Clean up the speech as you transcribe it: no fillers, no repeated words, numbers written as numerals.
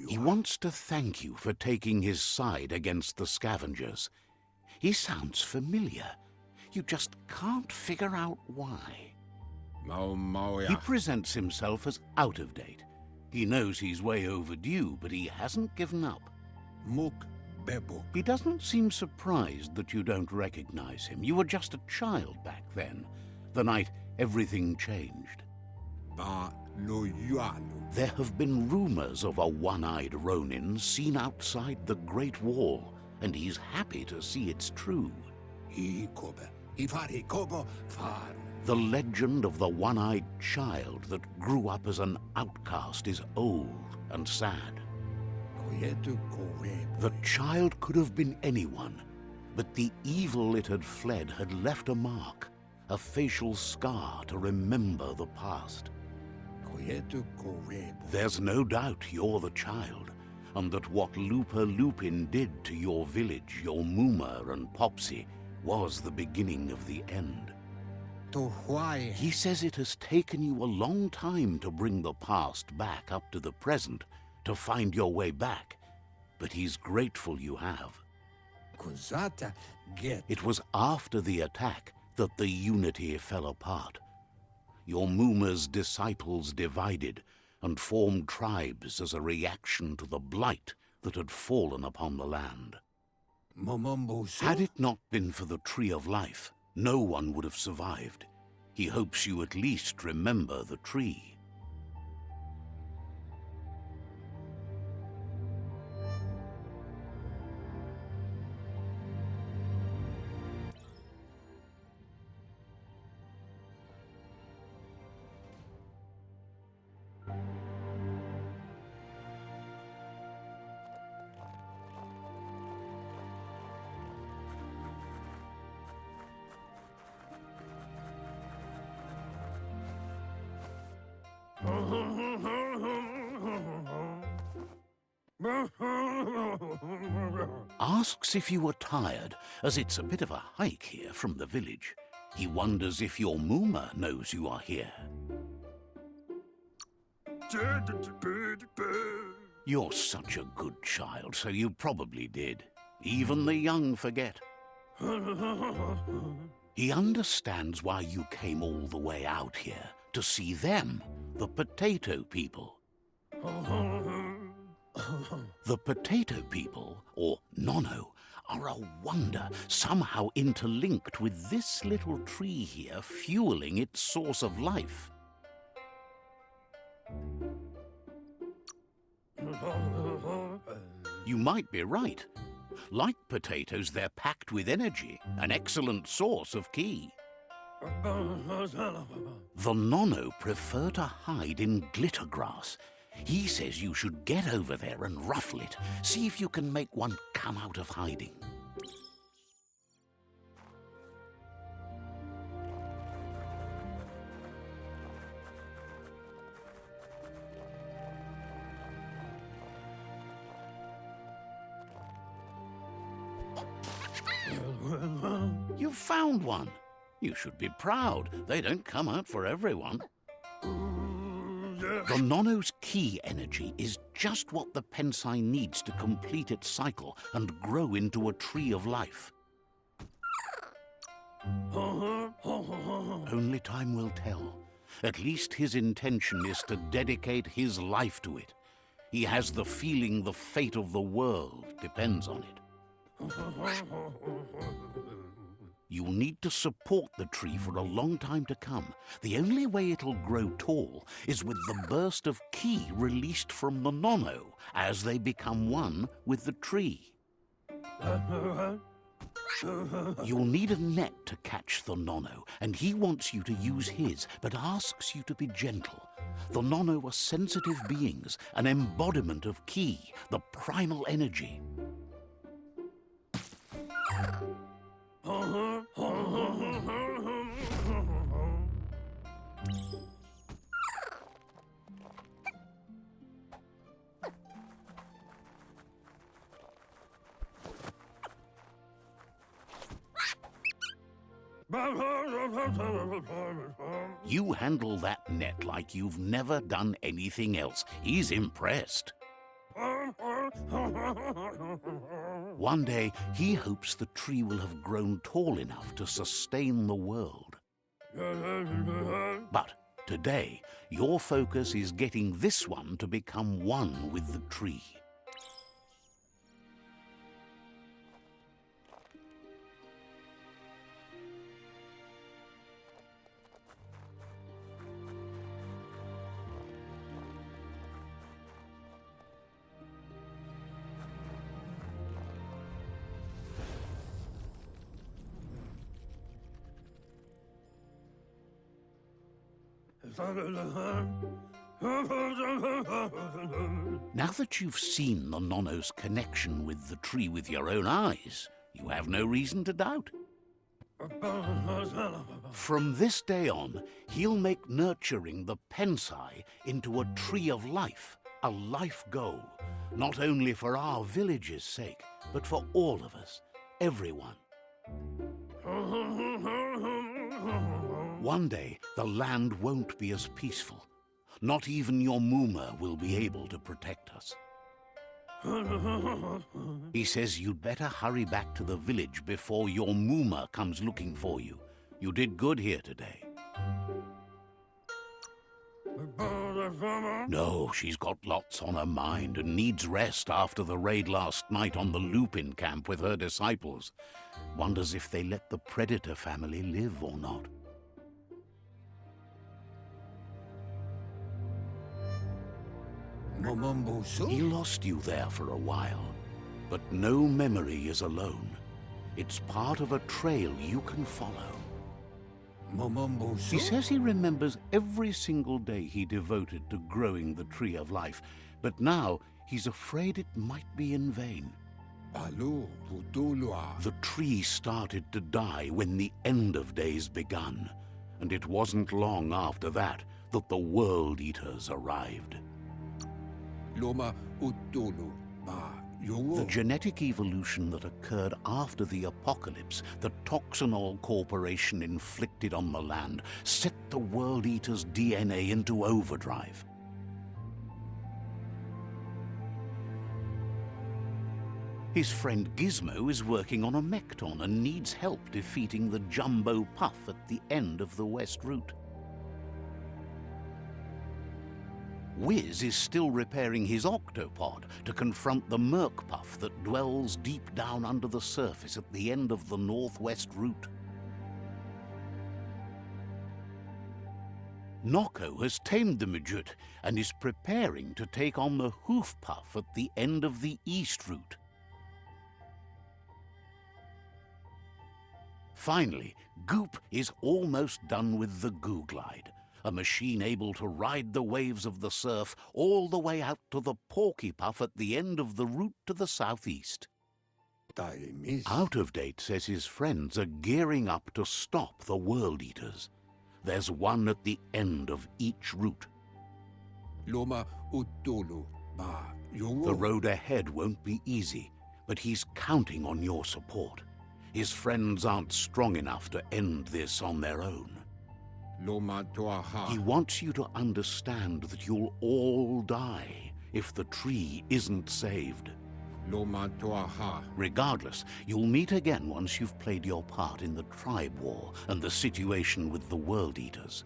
He wants to thank you for taking his side against the scavengers. He sounds familiar. You just can't figure out why. He presents himself as out of date. He knows he's way overdue, but he hasn't given up. He doesn't seem surprised that you don't recognize him. You were just a child back then, the night everything changed. There have been rumors of a one-eyed Ronin seen outside the Great Wall, and he's happy to see it's true. The legend of the one-eyed child that grew up as an outcast is old and sad. The child could have been anyone, but the evil it had fled had left a mark, a facial scar to remember the past. There's no doubt you're the child, and that what Lupa Lupin did to your village, your Muma and Popsy, was the beginning of the end. He says it has taken you a long time to bring the past back up to the present, to find your way back, but he's grateful you have. It was after the attack that the unity fell apart. Your Muma's disciples divided and formed tribes as a reaction to the blight that had fallen upon the land. Had it not been for the Tree of Life, no one would have survived. He hopes you at least remember the tree. Asks if you were tired, as it's a bit of a hike here from the village. He wonders if your Muma knows you are here. You're such a good child, so you probably did. Even the young forget. He understands why you came all the way out here, to see them, the potato people. The potato people, or Nono, are a wonder, somehow interlinked with this little tree here, fueling its source of life. You might be right. Like potatoes, they're packed with energy, an excellent source of ki. The Nono prefer to hide in glittergrass. He says you should get over there and ruffle it. See if you can make one come out of hiding. You found one. You should be proud. They don't come out for everyone. The Nono's ki energy is just what the pensai needs to complete its cycle and grow into a tree of life. Only time will tell. At least his intention is to dedicate his life to it. He has the feeling the fate of the world depends on it. You'll need to support the tree for a long time to come. The only way it'll grow tall is with the burst of ki released from the Nono as they become one with the tree. You'll need a net to catch the Nono, and he wants you to use his, but asks you to be gentle. The Nono are sensitive beings, an embodiment of ki, the primal energy. You handle that net like you've never done anything else. He's impressed. One day, he hopes the tree will have grown tall enough to sustain the world. But today, your focus is getting this one to become one with the tree. Now that you've seen the Nonno's connection with the tree with your own eyes, you have no reason to doubt. From this day on, he'll make nurturing the pensai into a tree of life, a life goal, not only for our village's sake, but for all of us, everyone. One day, the land won't be as peaceful. Not even your Mooma will be able to protect us. He says you'd better hurry back to the village before your Mooma comes looking for you. You did good here today. No, she's got lots on her mind and needs rest after the raid last night on the Lupin camp with her disciples. Wonders if they let the Predator family live or not. He lost you there for a while, but no memory is alone. It's part of a trail you can follow. He says he remembers every single day he devoted to growing the Tree of Life, but now he's afraid it might be in vain. The tree started to die when the end of days begun, and it wasn't long after that that the World Eaters arrived. The genetic evolution that occurred after the apocalypse that Toxanol Corporation inflicted on the land set the World Eater's DNA into overdrive. His friend Gizmo is working on a Mekton and needs help defeating the Jumbo Puff at the end of the West Route. Wiz is still repairing his octopod to confront the Merc Puff that dwells deep down under the surface at the end of the Northwest Route. Nocco has tamed the Midget and is preparing to take on the Hoof Puff at the end of the East Route. Finally, Goop is almost done with the Googlide, a machine able to ride the waves of the surf all the way out to the Porky Puff at the end of the route to the southeast. Out of Date says his friends are gearing up to stop the World Eaters. There's one at the end of each route. The road ahead won't be easy, but he's counting on your support. His friends aren't strong enough to end this on their own. He wants you to understand that you'll all die if the tree isn't saved. Regardless, you'll meet again once you've played your part in the tribe war and the situation with the World Eaters.